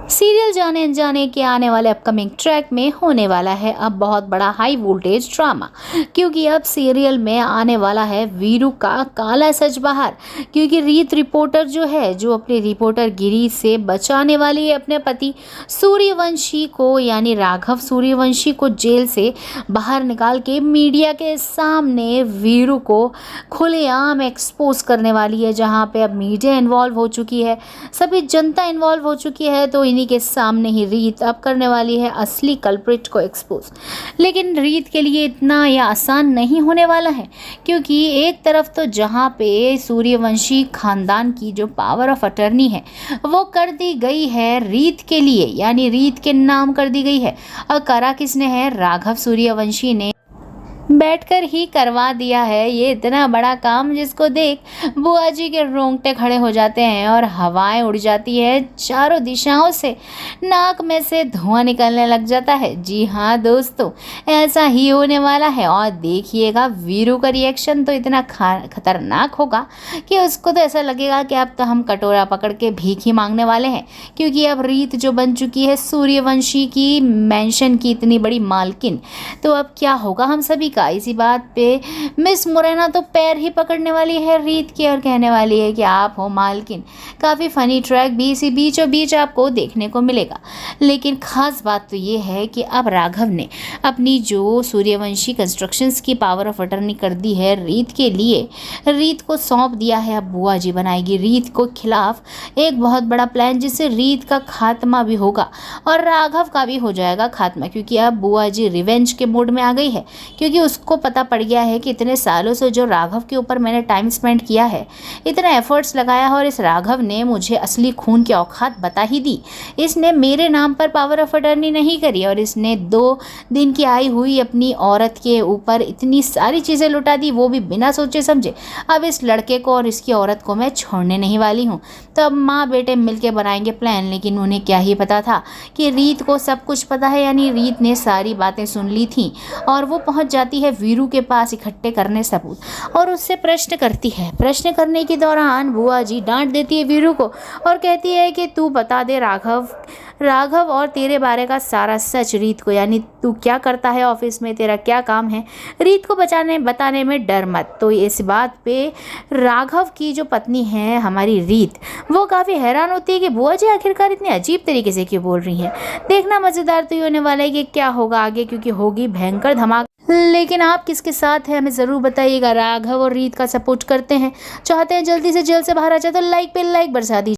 Serial जाने अनजाने के आने वाले अपकमिंग ट्रैक में होने वाला है अब बहुत बड़ा हाई वोल्टेज ड्रामा, क्योंकि अब सीरियल में आने वाला है वीरू का काला सच बाहर। क्योंकि रीत रिपोर्टर जो अपने रिपोर्टर गिरी से बचाने वाली है अपने पति सूर्यवंशी को, यानी राघव सूर्यवंशी को जेल से बाहर निकाल के मीडिया के सामने वीरू को खुलेआम एक्सपोज करने वाली है। जहां पे अब मीडिया इन्वॉल्व हो चुकी है, सभी जनता इन्वॉल्व हो चुकी है, तो इन्हीं के सामने ही रीत अब करने वाली है असली कल्प्रिट को एक्सपोज। लेकिन रीत के लिए इतना यह आसान नहीं होने वाला है, क्योंकि एक तरफ तो जहां पे सूर्यवंशी खानदान की जो पावर ऑफ अटर्नी है वो कर दी गई है रीत के लिए, यानी रीत के नाम कर दी गई है, और करा किसने है? राघव सूर्यवंशी ने बैठकर ही करवा दिया है ये इतना बड़ा काम, जिसको देख बुआ जी के रोंगटे खड़े हो जाते हैं और हवाएं उड़ जाती है चारों दिशाओं से, नाक में से धुआं निकलने लग जाता है। जी हाँ दोस्तों, ऐसा ही होने वाला है। और देखिएगा वीरू का रिएक्शन तो इतना खतरनाक होगा कि उसको तो ऐसा लगेगा कि अब तो हम कटोरा पकड़ के भीख ही मांगने वाले हैं, क्योंकि अब रीत जो बन चुकी है सूर्यवंशी की मैंशन की इतनी बड़ी मालकिन, तो अब क्या होगा हम सभी। इसी बात पे मिस मुरैना तो पैर ही पकड़ने वाली है रीत की और कहने वाली है कि आप हो मालकिन। काफ़ी फनी ट्रैक भी इसी बीचों बीच आपको देखने को मिलेगा। लेकिन ख़ास बात तो ये है कि अब राघव ने अपनी जो सूर्यवंशी कंस्ट्रक्शंस की पावर ऑफ अटर्नी कर दी है रीत के लिए, रीत को सौंप दिया है। अब बुआ जी बनाएगी रीत को खिलाफ एक बहुत बड़ा प्लान, जिससे रीत का खात्मा भी होगा और राघव का भी हो जाएगा खात्मा, क्योंकि अब बुआ जी रिवेंज के मोड में आ गई है। क्योंकि उसको पता पड़ गया है कि इतने सालों से जो राघव के ऊपर मैंने टाइम स्पेंड किया है, इतना एफर्ट्स लगाया, और इस राघव ने मुझे असली खून की औकात बता ही दी। इसने मेरे नाम पर पावर ऑफ अटर्नी नहीं करी, और इसने 2 दिन की आई हुई अपनी औरत के ऊपर इतनी सारी चीज़ें लुटा दी, वो भी बिना सोचे समझे। अब इस लड़के को और इसकी औरत को मैं छोड़ने नहीं वाली हूँ। तो अब माँ बेटे मिलके बनाएंगे प्लान। लेकिन उन्हें क्या ही पता था कि रीत को सब कुछ पता है, यानी रीत ने सारी बातें सुन ली थी और वो पहुँच जाती है वीरू के पास इकट्ठे करने सबूत, और उससे प्रश्न करती है। प्रश्न करने के दौरान बुआ जी डांट देती है वीरू को और कहती है कि तू बता दे राघव और तेरे बारे का सारा सच रीत को, यानी तू क्या करता है ऑफिस में, तेरा क्या काम है, रीत को बताने में डर मत। तो इस बात पे राघव की जो पत्नी है हमारी रीत, वो काफ़ी हैरान होती है कि बुआ जी आखिरकार इतने अजीब तरीके से क्यों बोल रही हैं। देखना मज़ेदार तो ये होने वाला है कि क्या होगा आगे, क्योंकि होगी भयंकर धमाका। लेकिन आप किसके साथ हैं हमें ज़रूर बताइएगा। राघव और रीत का सपोर्ट करते हैं, चाहते हैं जल्दी से जेल से बाहर आ जाए, तो लाइक पे लाइक बरसा दीजिए।